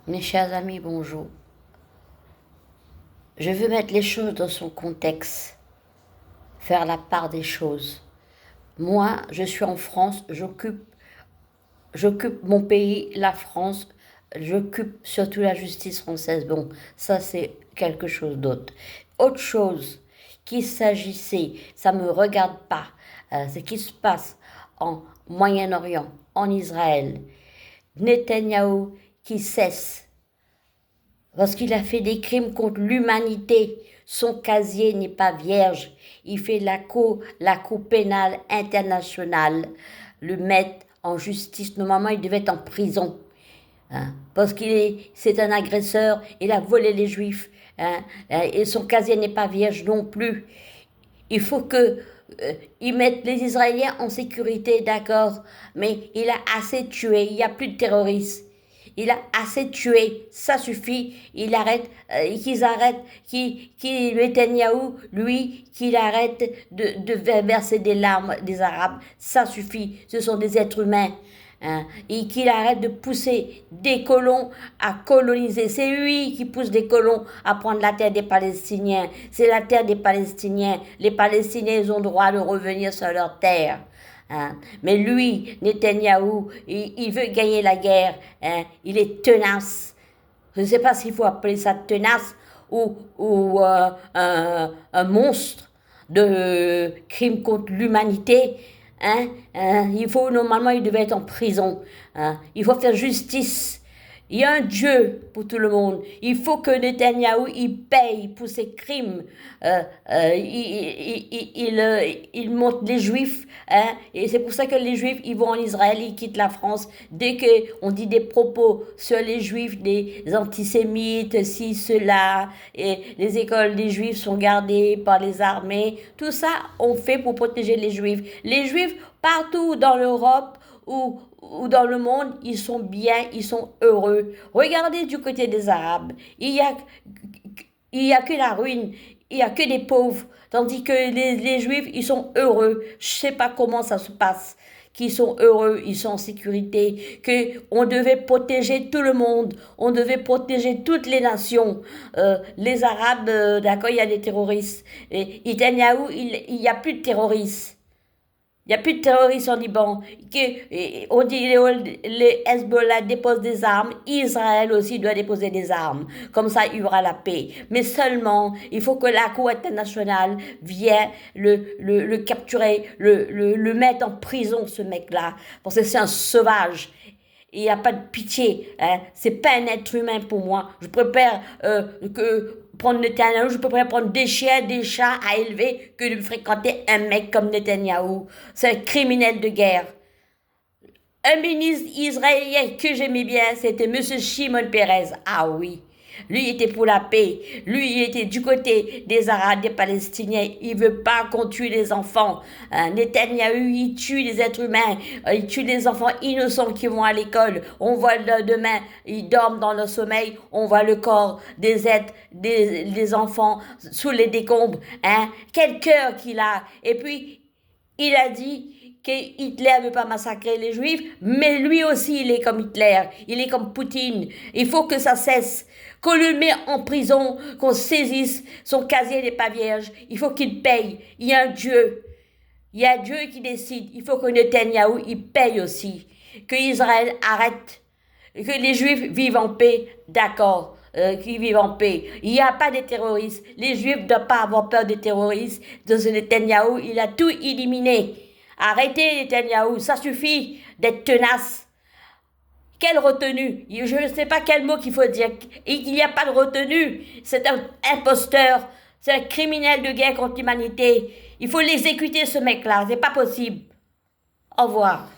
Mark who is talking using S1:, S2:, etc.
S1: Mes chers amis, bonjour. Je veux mettre les choses dans son contexte, faire la part des choses. Moi, je suis en France, j'occupe mon pays, la France, j'occupe surtout la justice française. Bon, ça c'est quelque chose d'autre. Autre chose, qu'il s'agissait, ça ne me regarde pas, ce qui se passe en Moyen-Orient, en Israël. Netanyahou qui cesse parce qu'il a fait des crimes contre l'humanité. Son casier n'est pas vierge. Il fait la cour pénale internationale, le mettre en justice. Normalement, il devait être en prison. Hein, parce c'est un agresseur, il a volé les juifs. Hein, et son casier n'est pas vierge non plus. Il faut que ils mettent les Israéliens en sécurité, d'accord, mais il a assez tué, il n'y a plus de terroristes. Il a assez tué, ça suffit. Il arrête, qu'ils arrêtent, Netanyahou, lui, qu'il arrête de verser des larmes des Arabes, ça suffit. Ce sont des êtres humains. Hein, et qu'il arrête de pousser des colons à coloniser. C'est lui qui pousse des colons à prendre la terre des Palestiniens. C'est la terre des Palestiniens. Les Palestiniens, ils ont droit de revenir sur leur terre. Hein. Mais lui, Netanyahou, il veut gagner la guerre. Hein. Il est tenace. Je ne sais pas s'il faut appeler ça tenace ou un monstre de crime contre l'humanité. Hein, normalement, il devait être en prison. Hein, il faut faire justice. Il y a un Dieu pour tout le monde. Il faut que Netanyahou il paye pour ses crimes. Il monte les Juifs. Hein, et c'est pour ça que les Juifs ils vont en Israël, ils quittent la France. Dès qu'on dit des propos sur les Juifs, des antisémites, ci, cela, et les écoles des Juifs sont gardées par les armées. Tout ça, on fait pour protéger les Juifs. Les Juifs, partout dans l'Europe, ou dans le monde, ils sont bien, ils sont heureux. Regardez du côté des Arabes, il y a que la ruine, il y a que des pauvres, tandis que les Juifs, ils sont heureux. Je sais pas comment ça se passe, qu'ils sont heureux, ils sont en sécurité, que on devait protéger tout le monde, on devait protéger toutes les nations. Les Arabes, d'accord, il y a des terroristes. Et Netanyahou, il y a plus de terroristes. Il n'y a plus de terroristes en Liban. On dit les Hezbollah déposent des armes, Israël aussi doit déposer des armes. Comme ça, il y aura la paix. Mais seulement, il faut que la Cour internationale vienne le capturer, le mettre en prison, ce mec-là. Parce que c'est un sauvage. Il n'y a pas de pitié. Hein. C'est pas un être humain pour moi. Je préfère prendre Netanyahou, je préfère prendre des chiens, des chats à élever que de fréquenter un mec comme Netanyahou. C'est un criminel de guerre. Un ministre israélien que j'aimais bien, c'était Monsieur Shimon Peres. Ah oui. Lui il était pour la paix. Lui il était du côté des Arabes, des Palestiniens. Il veut pas qu'on tue les enfants. Netanyahou, il tue les êtres humains. Il tue les enfants innocents qui vont à l'école. On voit demain, ils dorment dans le sommeil. On voit le corps des êtres, des enfants sous les décombres. Hein? Quel cœur qu'il a. Et puis, il a dit que Hitler ne veut pas massacrer les Juifs, mais lui aussi, il est comme Hitler, il est comme Poutine. Il faut que ça cesse, qu'on le mette en prison, qu'on saisisse, son casier n'est pas vierge, il faut qu'il paye. Il y a un Dieu, il y a Dieu qui décide. Il faut que Netanyahou, il paye aussi, que Israël arrête, que les Juifs vivent en paix, d'accord. Qui vivent en paix. Il n'y a pas de terroristes. Les Juifs ne doivent pas avoir peur des terroristes. De ce Netanyahou, il a tout éliminé. Arrêtez Netanyahou, ça suffit d'être tenace. Quelle retenue? Je ne sais pas quel mot qu'il faut dire. Il n'y a pas de retenue. C'est un imposteur. C'est un criminel de guerre contre l'humanité. Il faut l'exécuter, ce mec-là. C'est pas possible. Au revoir.